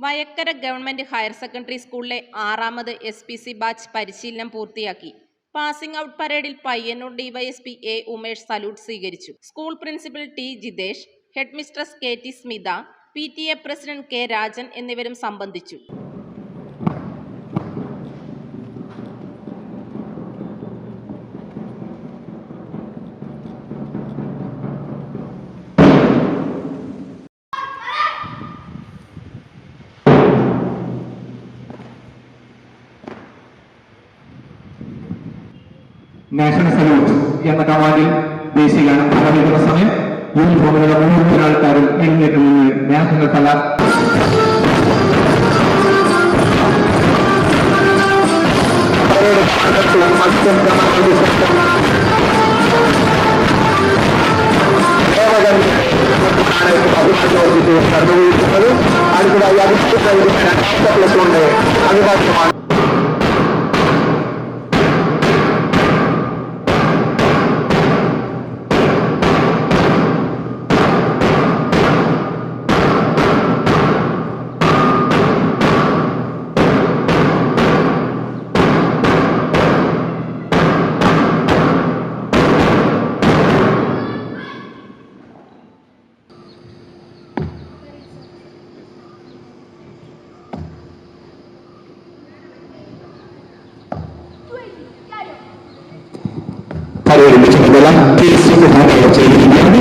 Vayakkara government higher secondary സ്കൂളിലെ 6ാമത് SPC batch പരിശീലനം പൂർത്തിയാക്കി. പാസിംഗ് ഔട്ട് പരേഡിൽ Payyanur DYSP A. Umesh salute സ്വീകരിച്ചു. School principal T. Jithesh, head mistress KT Smitha, PTA president K. Rajan എന്നിവരും സംബന്ധിച്ചു. നാഷണൽ സല്യൂട്ട് എന്ന കമാൻഡിൽ ദേശീയഗാനം ആരംഭിക്കുന്ന സമയം യൂണിഫോമിലുള്ള മുഴുവൻ ആൾക്കാരും എഴുന്നേറ്റ് നിന്ന് നാഷണൽ സലാം നിർവഹിക്കുന്നത്. അടുത്തതായി രണ്ടാമത്തെ പ്ലസ് കൊണ്ട് അഭിഭാഷകമാണ്. ഒരുമിച്ചുകൊണ്ടുള്ള ചെയ്തിരിക്കുകയാണ്.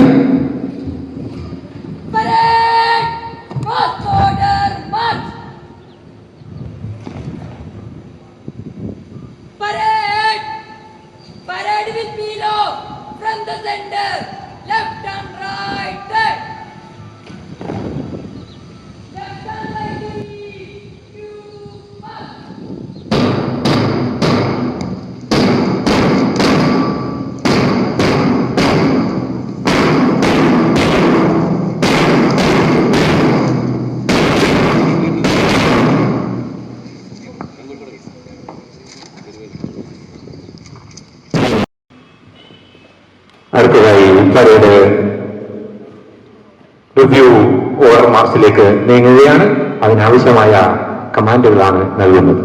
അടുത്തതായി പരേഡ് റിവ്യൂ ഓർഡർ മാർച്ചിലേക്ക് നീങ്ങുകയാണ്. അതിനാവശ്യമായ കമാൻഡുകളാണ് നൽകുന്നത്.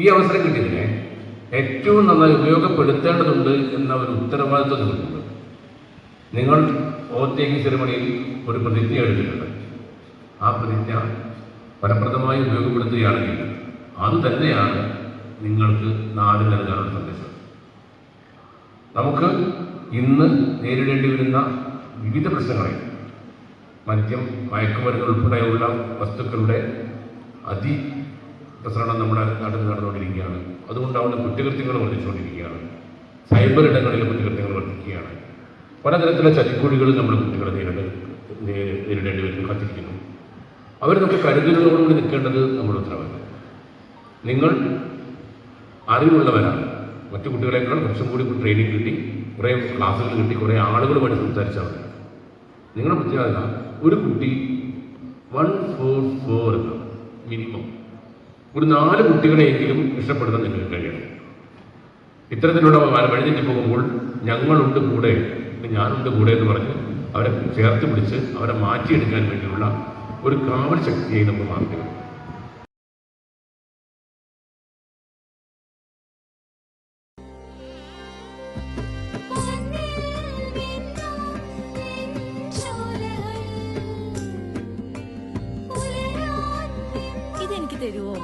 ഈ അവസരം കിട്ടിയതിനെ ഏറ്റവും നന്നായി ഉപയോഗപ്പെടുത്തേണ്ടതുണ്ട് എന്ന ഒരു ഉത്തരവാദിത്വം നിങ്ങൾക്കുണ്ട്. നിങ്ങൾ ഓത്തേക്ക് സെറിമണിയിൽ ഒരു പ്രതിജ്ഞ എടുത്തിട്ടുണ്ട്. ആ പ്രതിജ്ഞ ഫലപ്രദമായി ഉപയോഗപ്പെടുത്തുകയാണെങ്കിൽ അതുതന്നെയാണ് നിങ്ങൾക്ക് നാട് നൽകാനുള്ള സന്ദേശം. നമുക്ക് ഇന്ന് നേരിടേണ്ടി വരുന്ന വിവിധ പ്രശ്നങ്ങളെ മദ്യം, മയക്കുമരുന്ന് ഉൾപ്പെടെയുള്ള വസ്തുക്കളുടെ പ്രസരണം നമ്മുടെ നാട്ടിൽ നടന്നുകൊണ്ടിരിക്കുകയാണ്. അതുകൊണ്ടാവുന്ന കുറ്റകൃത്യങ്ങൾ വർദ്ധിച്ചുകൊണ്ടിരിക്കുകയാണ്. സൈബർ ഇടങ്ങളിലെ കുറ്റകൃത്യങ്ങൾ വർദ്ധിക്കുകയാണ്. പലതരത്തിലുള്ള ചതിക്കുഴികൾ നമ്മൾ കുട്ടികളെ നേരിടേണ്ടി വരും കാത്തിരിക്കുന്നു. അവർ നമുക്ക് കരുതലുകളോടുകൂടി നിൽക്കേണ്ടത് നമ്മുടെ ഉത്തരവാദിത്തം. നിങ്ങൾ അറിവുള്ളവരാണ്. മറ്റു കുട്ടികളെക്കാൾ കുറച്ചും കൂടി ട്രെയിനിങ് കിട്ടി, കുറേ ക്ലാസ്സുകൾ കിട്ടി, കുറേ ആളുകളുമായിട്ട് സംസാരിച്ചാൽ മതി. നിങ്ങളുടെ പ്രത്യേകത ഒരു കുട്ടി 144 എന്ന മിനിമം ഒരു 4 കുട്ടികളെയെങ്കിലും ഇഷ്ടപ്പെടുന്ന നിങ്ങൾക്ക് കഴിയണം. ഇത്തരത്തിലുള്ള വഴിതെറ്റി പോകുമ്പോൾ ഞങ്ങളുണ്ട് കൂടെ, ഞാനുണ്ട് കൂടെ എന്ന് പറഞ്ഞ് അവരെ ചേർത്ത് പിടിച്ച് അവരെ മാറ്റിയെടുക്കാൻ വേണ്ടിയുള്ള ഒരു കാവൽ ശക്തിയായി നമ്മൾ മാറുകയാണ്. ഇതെനിക്ക് തരുമോ?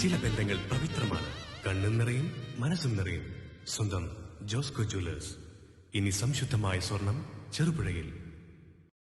ചില ബന്ധങ്ങൾ പവിത്രമാണ്. കണ്ണും നിറയും മനസ്സും നിറയും. സ്വന്തം ജോസ്കോ ജ്വല്ലേഴ്സ്. ഇനി സംശുദ്ധമായ സ്വർണം ചെറുപുഴയിൽ.